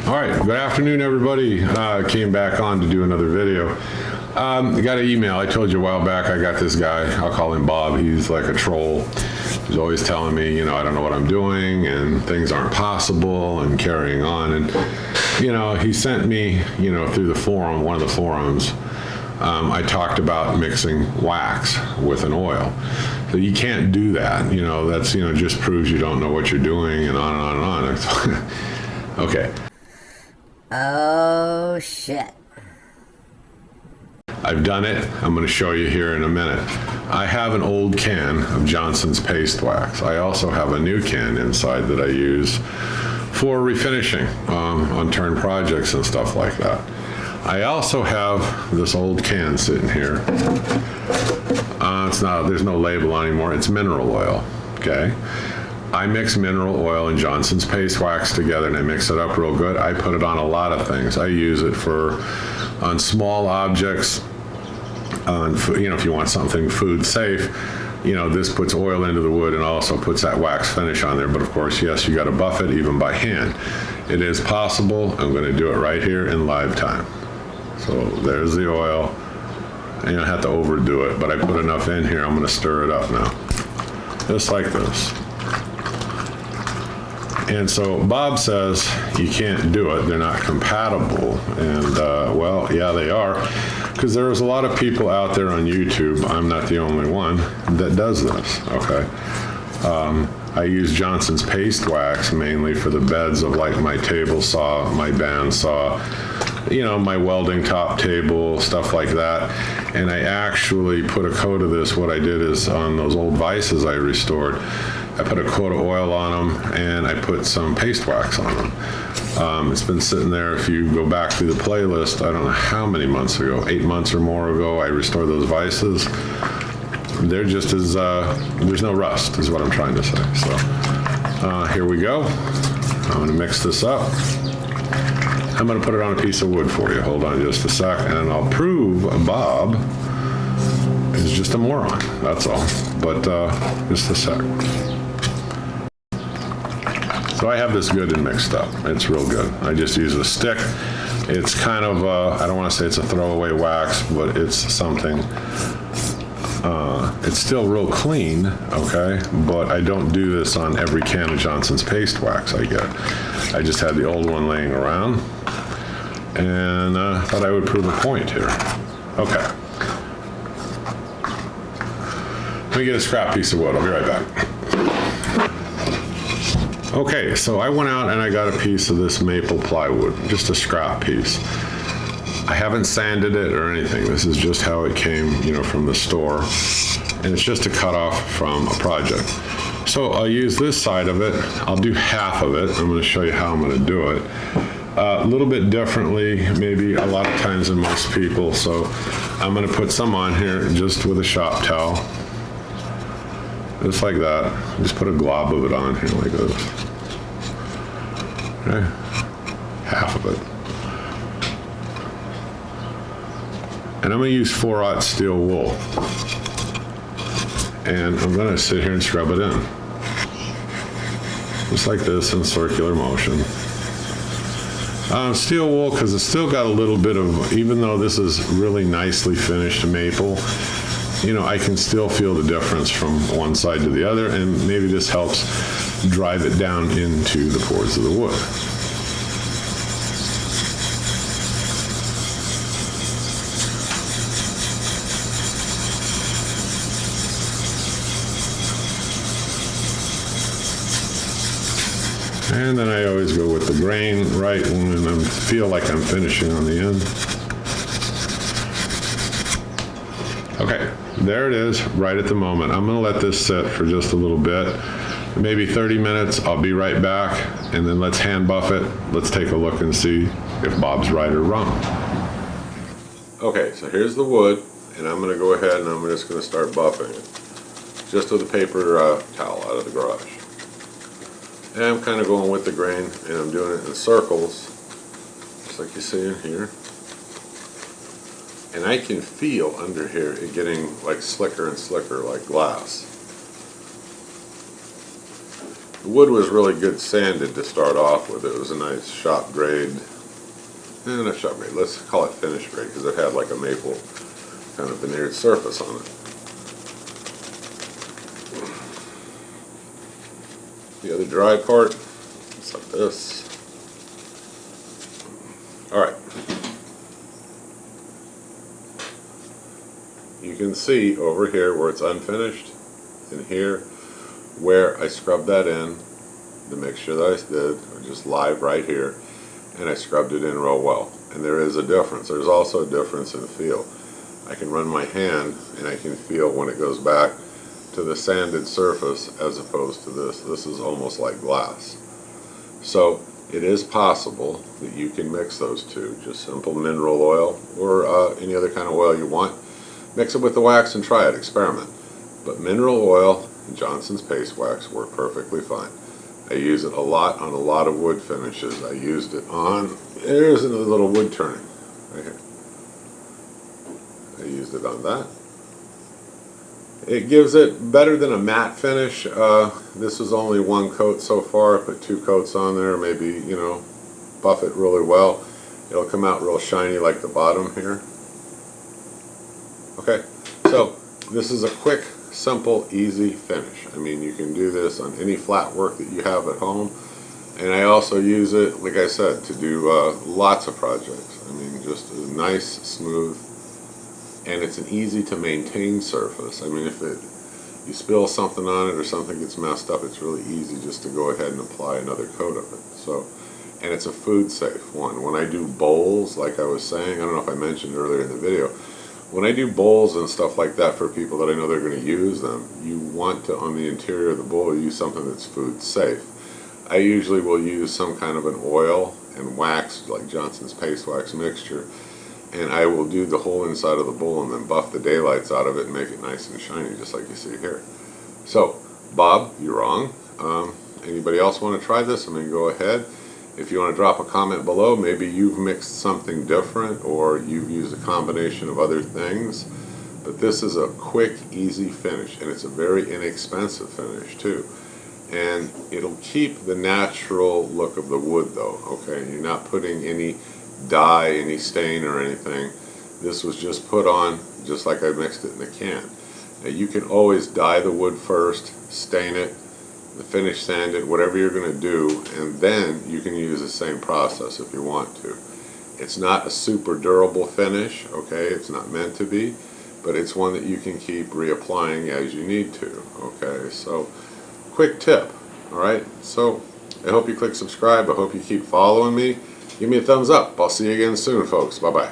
All right, good afternoon, everybody. Came back on to do another video. I got an email. I told you a while back I got this guy. I'll call him Bob. He's like a troll. He's always telling me, you know, I don't know what I'm doing and things aren't possible and carrying on. And, you know, he sent me, you know, through the forum, one of the forums, I talked about mixing wax with an oil. So you can't do that. You know, that's, you know, just proves you don't know what you're doing and on and on and on. Okay. Oh, shit. I've done it. I'm going to show you here in a minute. I have an old can of Johnson's paste wax. I also have a new can inside that I use for refinishing on turn projects and stuff like that. I also have this old can sitting here. There's no label on anymore. It's mineral oil, okay? I mix mineral oil and Johnson's paste wax together and I mix it up real good. I put it on a lot of things. I use it on small objects, you know, if you want something food safe, you know, this puts oil into the wood and also puts that wax finish on there. But of course, yes, you got to buff it even by hand. It is possible. I'm going to do it right here in live time. So there's the oil. And you don't have to overdo it, but I put enough in here. I'm going to stir it up now, just like this. And so Bob says you can't do it. They're not compatible. And well, yeah, they are, because there's a lot of people out there on YouTube. I'm not the only one that does this. Okay. I use Johnson's paste wax mainly for the beds of like my table saw, my band saw, you know, my welding top table, stuff like that. And I actually put a coat of this. What I did is on those old vices I restored, I put a coat of oil on them and I put some paste wax on them. It's been sitting there. If you go back through the playlist, I don't know how many months ago, 8 months or more ago, I restored those vices. They're just as, there's no rust is what I'm trying to say. So here we go. I'm gonna mix this up. I'm gonna put it on a piece of wood for you. Hold on just a sec and I'll prove Bob is just a moron, that's all. But just a sec. So I have this good and mixed up. It's real good. I just use a stick. It's kind of, I don't want to say it's a throwaway wax, but it's something, it's still real clean, okay? But I don't do this on every can of Johnson's paste wax I get. I just had the old one laying around and thought I would prove a point here. Okay. Let me get a scrap piece of wood. I'll be right back. Okay, so I went out and I got a piece of this maple plywood, just a scrap piece. I haven't sanded it or anything. This is just how it came, you know, from the store. And it's just a cutoff from a project. So I'll use this side of it. I'll do half of it. I'm going to show you how I'm going to do it. A little bit differently, maybe a lot of times than most people. So I'm going to put some on here just with a shop towel. Just like that. Just put a glob of it on here like this. Okay. Half of it. And I'm going to use 4/0 steel wool. And I'm going to sit here and scrub it in. Just like this in circular motion. Steel wool, because it's still got a little bit of, even though this is really nicely finished maple, you know, I can still feel the difference from one side to the other, and maybe this helps drive it down into the pores of the wood. And then I always go with the grain right when I feel like I'm finishing on the end. Okay, there it is, right at the moment. I'm gonna let this sit for just a little bit, maybe 30 minutes. I'll be right back, and then let's hand buff it. Let's take a look and see if Bob's right or wrong. Okay, so here's the wood, and I'm gonna go ahead and I'm just gonna start buffing it. Just with a paper towel out of the garage. And I'm kind of going with the grain, and I'm doing it in circles, just like you see in here. And I can feel under here it getting like slicker and slicker like glass. The wood was really good sanded to start off with. It was a nice shop grade, not shop grade, let's call it finish grade, because it had like a maple kind of veneered surface on it. The other dry part, it's like this. Alright. You can see over here where it's unfinished, and here where I scrubbed that in, the mixture that I did, just live right here, and I scrubbed it in real well. And there is a difference. There's also a difference in feel. I can run my hand and I can feel when it goes back to the sanded surface as opposed to this. This is almost like glass. So it is possible that you can mix those two, just simple mineral oil or any other kind of oil you want. Mix it with the wax and try it, experiment. But mineral oil and Johnson's paste wax work perfectly fine. I use it a lot on a lot of wood finishes. I used it on, there's a little wood turning right here. I used it on that. It gives it better than a matte finish. This is only one coat so far. I put 2 coats on there, maybe, you know, buff it really well. It'll come out real shiny like the bottom here. Okay, so this is a quick, simple, easy finish. I mean, you can do this on any flat work that you have at home. And I also use it, like I said, to do lots of projects. I mean, just a nice, smooth, and it's an easy to maintain surface. I mean, if you spill something on it or something gets messed up, it's really easy just to go ahead and apply another coat of it. So, and it's a food safe one. When I do bowls, like I was saying, I don't know if I mentioned earlier in the video, when I do bowls and stuff like that for people that I know they're going to use them, you want to, on the interior of the bowl, use something that's food safe. I usually will use some kind of an oil and wax, like Johnson's paste wax mixture, and I will do the whole inside of the bowl and then buff the daylights out of it and make it nice and shiny, just like you see here. So, Bob, you're wrong. Anybody else want to try this? I mean, go ahead. If you want to drop a comment below, maybe you've mixed something different or you've used a combination of other things. But this is a quick, easy finish, and it's a very inexpensive finish too. And it'll keep the natural look of the wood though, okay? You're not putting any dye, any stain or anything. This was just put on just like I mixed it in the can. Now you can always dye the wood first, stain it, the finish sand it, whatever you're going to do, and then you can use the same process if you want to. It's not a super durable finish, okay? It's not meant to be, but it's one that you can keep reapplying as you need to, okay? So, quick tip, alright? So, I hope you click subscribe. I hope you keep following me. Give me a thumbs up. I'll see you again soon, folks. Bye-bye.